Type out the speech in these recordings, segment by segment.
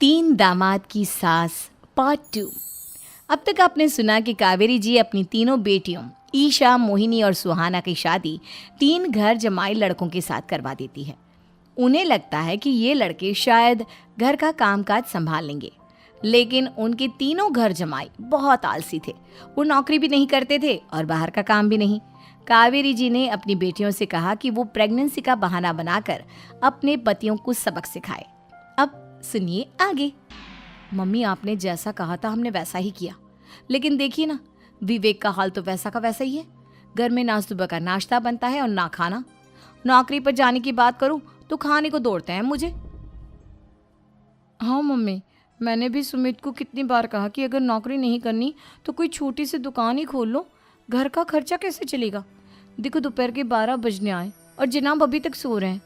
तीन दामाद की सास पार्ट 2। अब तक आपने सुना कि कावेरी जी अपनी तीनों बेटियों ईशा, मोहिनी और सुहाना की शादी 3 घर जमाई लड़कों के साथ करवा देती है। उन्हें लगता है कि ये लड़के शायद घर का कामकाज संभाल लेंगे, लेकिन उनके तीनों घर जमाई बहुत आलसी थे। वो नौकरी भी नहीं करते थे और बाहर का काम भी नहीं। कावेरी जी ने अपनी बेटियों से कहा कि वो प्रेगनेंसी का बहाना बनाकर अपने पतियों को सबक सिखाए। अब सुनिए आगे। मम्मी, आपने जैसा कहा था हमने वैसा ही किया, लेकिन देखिए ना, विवेक का हाल तो वैसा का वैसा ही है। घर में ना सुबह का नाश्ता बनता है और ना खाना। नौकरी पर जाने की बात करूं तो खाने को दौड़ते हैं मुझे। हाँ मम्मी, मैंने भी सुमित को कितनी बार कहा कि अगर नौकरी नहीं करनी तो कोई छोटी सी दुकान ही खोल लो। घर का खर्चा कैसे चलेगा? देखो दोपहर के 12 बजने आए और जनाब अभी तक सो रहे हैं।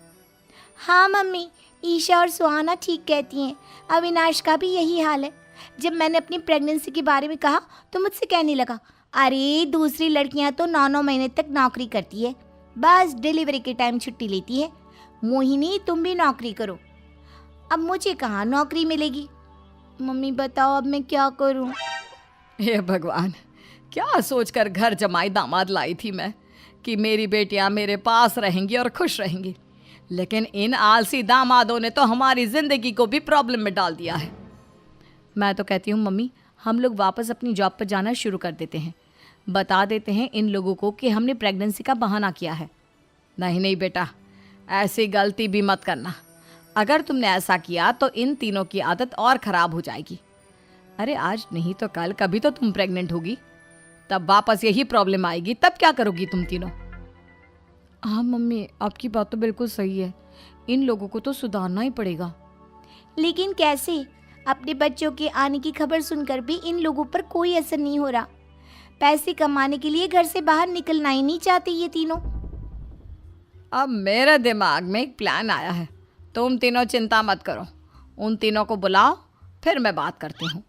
हाँ मम्मी, ईशा और सुहाना ठीक कहती हैं। अविनाश का भी यही हाल है। जब मैंने अपनी प्रेगनेंसी के बारे में कहा तो मुझसे कहने लगा, अरे दूसरी लड़कियां तो 9-9 महीने तक नौकरी करती है, बस डिलीवरी के टाइम छुट्टी लेती है। मोहिनी, तुम भी नौकरी करो। अब मुझे कहाँ नौकरी मिलेगी? मम्मी बताओ, अब मैं क्या करूँ? हे भगवान, क्या सोचकर घर जमाई दामाद लाई थी मैं कि मेरी बेटियां मेरे पास रहेंगी और खुश रहेंगी, लेकिन इन आलसी दामादों ने तो हमारी जिंदगी को भी प्रॉब्लम में डाल दिया है। मैं तो कहती हूँ मम्मी, हम लोग वापस अपनी जॉब पर जाना शुरू कर देते हैं। बता देते हैं इन लोगों को कि हमने प्रेगनेंसी का बहाना किया है। नहीं नहीं बेटा, ऐसी गलती भी मत करना। अगर तुमने ऐसा किया तो इन तीनों की आदत और ख़राब हो जाएगी। अरे आज नहीं तो कल कभी तो तुम प्रेग्नेंट होगी, तब वापस यही प्रॉब्लम आएगी। तब क्या करोगी तुम तीनों? हाँ मम्मी, आपकी बात तो बिल्कुल सही है। इन लोगों को तो सुधारना ही पड़ेगा। लेकिन कैसे? अपने बच्चों के आने की खबर सुनकर भी इन लोगों पर कोई असर नहीं हो रहा। पैसे कमाने के लिए घर से बाहर निकलना ही नहीं चाहते ये तीनों। अब मेरे दिमाग में एक प्लान आया है। तुम तीनों चिंता मत करो, उन तीनों को बुलाओ, फिर मैं बात करती हूँ।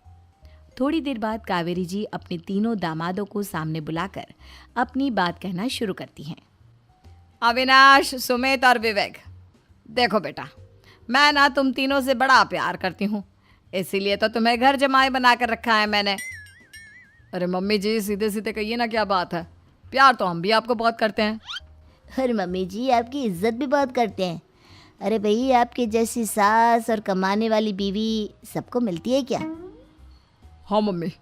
थोड़ी देर बाद कावेरी जी अपने तीनों दामादों को सामने बुलाकर अपनी बात कहना शुरू करती हैं। अविनाश, सुमित और विवेक, देखो बेटा, मैं ना तुम तीनों से बड़ा प्यार करती हूँ, इसीलिए तो तुम्हें घर जमाई बना कर रखा है मैंने। अरे मम्मी जी, सीधे सीधे कहिए ना, क्या बात है? प्यार तो हम भी आपको बहुत करते हैं। अरे मम्मी जी, आपकी इज्जत भी बहुत करते हैं। अरे भाई, आपके जैसी सास और कमाने वाली बीवी सबको मिलती है क्या? हाँ मम्मी,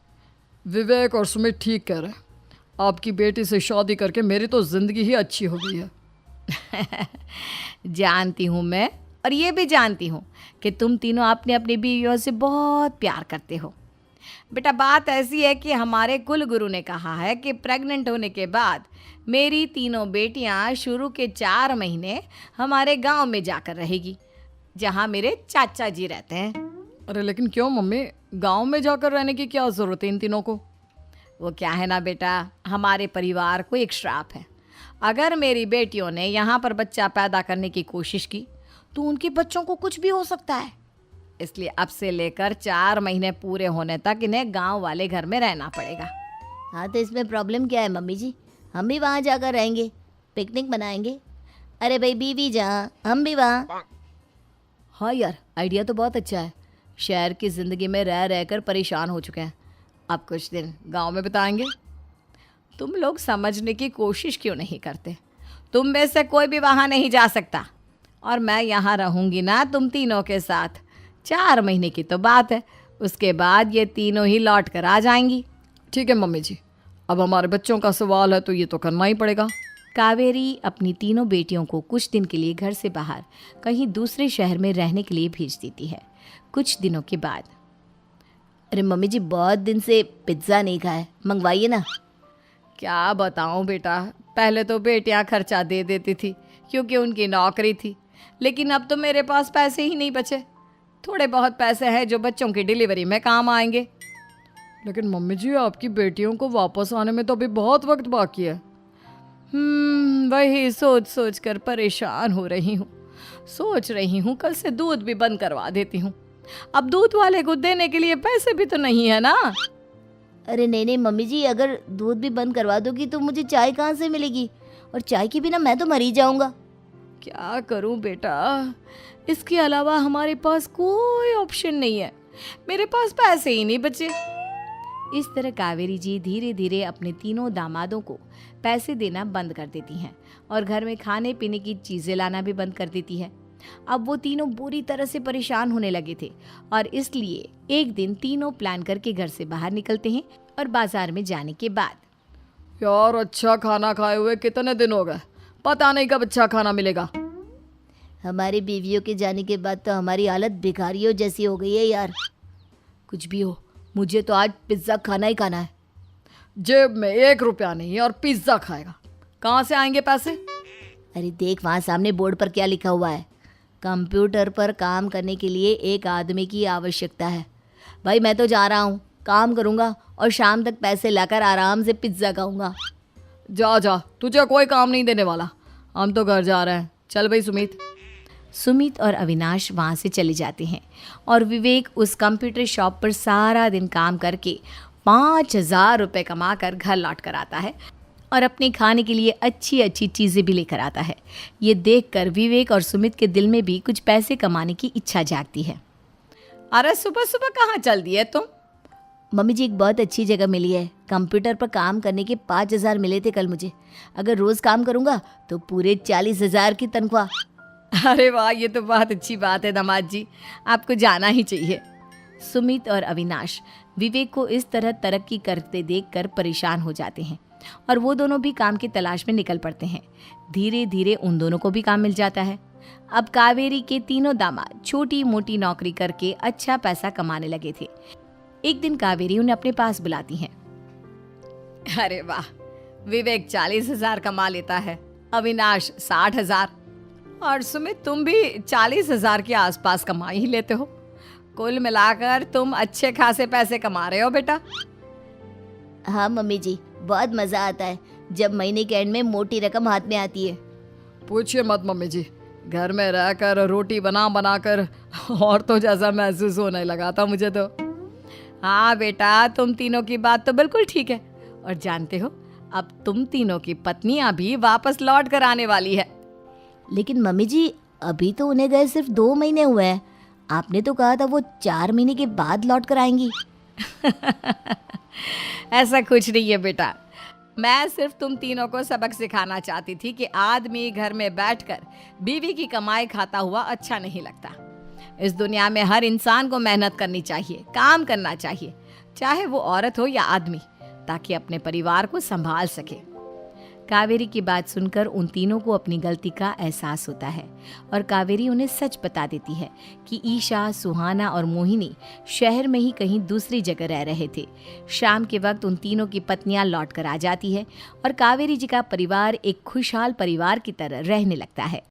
विवेक और सुमित ठीक कह रहे हैं। आपकी बेटी से शादी करके मेरी तो ज़िंदगी ही अच्छी हो गई है। जानती हूँ मैं, और ये भी जानती हूँ कि तुम तीनों अपने अपनी बीवियों से बहुत प्यार करते हो। बेटा, बात ऐसी है कि हमारे कुल गुरु ने कहा है कि प्रेग्नेंट होने के बाद मेरी तीनों बेटियाँ शुरू के 4 महीने हमारे गांव में जाकर रहेगी, जहाँ मेरे चाचा जी रहते हैं। अरे लेकिन क्यों मम्मी, गांव में जाकर रहने की क्या ज़रूरत है इन तीनों को? वो क्या है ना बेटा, हमारे परिवार को एक श्राप है। अगर मेरी बेटियों ने यहाँ पर बच्चा पैदा करने की कोशिश की तो उनके बच्चों को कुछ भी हो सकता है। इसलिए अब से लेकर 4 महीने पूरे होने तक इन्हें गांव वाले घर में रहना पड़ेगा। हाँ, तो इसमें प्रॉब्लम क्या है मम्मी जी? हम भी वहाँ जाकर रहेंगे, पिकनिक मनाएंगे। अरे भाई, बीवी जहाँ हम भी वहाँ। हाँ यार, आइडिया तो बहुत अच्छा है। शहर की ज़िंदगी में रह रहकर परेशान हो चुके हैं, अब कुछ दिन गांव में बिताएंगे। तुम लोग समझने की कोशिश क्यों नहीं करते? तुम में से कोई भी वहाँ नहीं जा सकता, और मैं यहाँ रहूँगी ना तुम तीनों के साथ। 4 महीने की तो बात है, उसके बाद ये तीनों ही लौट कर आ जाएंगी। ठीक है मम्मी जी, अब हमारे बच्चों का सवाल है तो ये तो करना ही पड़ेगा। कावेरी अपनी तीनों बेटियों को कुछ दिन के लिए घर से बाहर कहीं दूसरे शहर में रहने के लिए भेज देती है। कुछ दिनों के बाद, अरे मम्मी जी, बहुत दिन से पिज्ज़ा नहीं खाया, मंगवाइए ना। क्या बताऊं बेटा, पहले तो बेटियां खर्चा दे देती थी क्योंकि उनकी नौकरी थी, लेकिन अब तो मेरे पास पैसे ही नहीं बचे। थोड़े बहुत पैसे हैं जो बच्चों की डिलीवरी में काम आएंगे। लेकिन मम्मी जी, आपकी बेटियों को वापस आने में तो अभी बहुत वक्त बाकी है। वही सोच सोच कर परेशान हो रही हूँ। सोच रही हूँ कल से दूध भी बंद करवा देती हूँ। अब दूध वाले को देने के लिए पैसे भी तो नहीं है ना। अरे नहीं नहीं मम्मी जी, अगर दूध भी बंद करवा दोगी तो मुझे चाय कहाँ से मिलेगी? और चाय के बिना मैं तो मर ही जाऊंगा। क्या करूं बेटा, इसके अलावा हमारे पास कोई ऑप्शन नहीं है, मेरे पास पैसे ही नहीं बचे। इस तरह कावेरी जी धीरे धीरे अपने तीनों दामादों को पैसे देना बंद कर देती हैं और घर में खाने पीने की चीज़ें लाना भी बंद कर देती है। अब वो तीनों बुरी तरह से परेशान होने लगे थे और इसलिए एक दिन तीनों प्लान करके घर से बाहर निकलते हैं और बाजार में जाने के बाद यार अच्छा खाना खाए हुए कितने दिन हो गए, पता नहीं कब अच्छा खाना मिलेगा। हमारी बीवियों के जाने के बाद तो हमारी हालत भिखारियों जैसी हो गई है यार। कुछ भी हो, मुझे तो आज पिज्ज़ा खाना ही खाना है। जेब में 1 रुपया नहीं और पिज्ज़ा खाएगा, कहाँ से आएंगे पैसे? अरे देख वहाँ सामने बोर्ड पर क्या लिखा हुआ है, कंप्यूटर पर काम करने के लिए एक आदमी की आवश्यकता है। भाई मैं तो जा रहा हूँ, काम करूँगा और शाम तक पैसे लाकर आराम से पिज्ज़ा खाऊंगा। जा जा, तुझे कोई काम नहीं देने वाला, हम तो घर जा रहे हैं। चल भाई सुमित। सुमित और अविनाश वहाँ से चले जाते हैं और विवेक उस कंप्यूटर शॉप पर सारा दिन काम करके 5,000 रुपये कमा कर घर लौट कर आता है और अपने खाने के लिए अच्छी अच्छी चीज़ें भी लेकर आता है। ये देखकर विवेक और सुमित के दिल में भी कुछ पैसे कमाने की इच्छा जागती है। अरे सुबह सुबह कहाँ चल दी है तुम? मम्मी जी एक बहुत अच्छी जगह मिली है, कंप्यूटर पर काम करने के 5,000 मिले थे कल मुझे। अगर रोज़ काम करूँगा तो पूरे 40,000 की तनख्वाह। अरे वाह, ये तो बहुत अच्छी बात है दामाद जी, आपको जाना ही चाहिए। सुमित और अविनाश विवेक को इस तरह तरक्की करते देखकर परेशान हो जाते हैं और वो दोनों भी काम की तलाश में निकल पड़ते हैं। धीरे धीरे उन दोनों को भी काम मिल जाता है। अब कावेरी के तीनों दामाद छोटी मोटी नौकरी करके अच्छा पैसा कमाने लगे थे। एक दिन कावेरी उन्हें अपने पास बुलाती हैं। अरे वाह, विवेक 40,000 कमा लेता है, अविनाश 60,000 और सुमित तुम भी 40,000 के आसपास कमा ही लेते हो। कुल मिलाकर तुम अच्छे खासे पैसे कमा रहे हो बेटा। हाँ मम्मी जी, बहुत मज़ा आता है जब महीने के एंड में मोटी रकम हाथ में आती है। पूछिए मत मम्मी जी, घर में रहकर रोटी बना बना कर औरतों जैसा महसूस होने लगा था मुझे तो। हाँ बेटा, तुम तीनों की बात तो बिल्कुल ठीक है और जानते हो अब तुम तीनों की पत्नियां भी वापस लौट कर आने वाली है। लेकिन मम्मी जी अभी तो उन्हें गए सिर्फ 2 महीने हुए हैं, आपने तो कहा था वो 4 महीने के बाद लौट कर आएंगी। ऐसा कुछ नहीं है बेटा, मैं सिर्फ तुम तीनों को सबक सिखाना चाहती थी कि आदमी घर में बैठकर बीवी की कमाई खाता हुआ अच्छा नहीं लगता। इस दुनिया में हर इंसान को मेहनत करनी चाहिए, काम करना चाहिए, चाहे वो औरत हो या आदमी, ताकि अपने परिवार को संभाल सके। कावेरी की बात सुनकर उन तीनों को अपनी गलती का एहसास होता है और कावेरी उन्हें सच बता देती है कि ईशा, सुहाना और मोहिनी शहर में ही कहीं दूसरी जगह रह रहे थे। शाम के वक्त उन तीनों की पत्नियां लौट कर आ जाती है और कावेरी जी का परिवार एक खुशहाल परिवार की तरह रहने लगता है।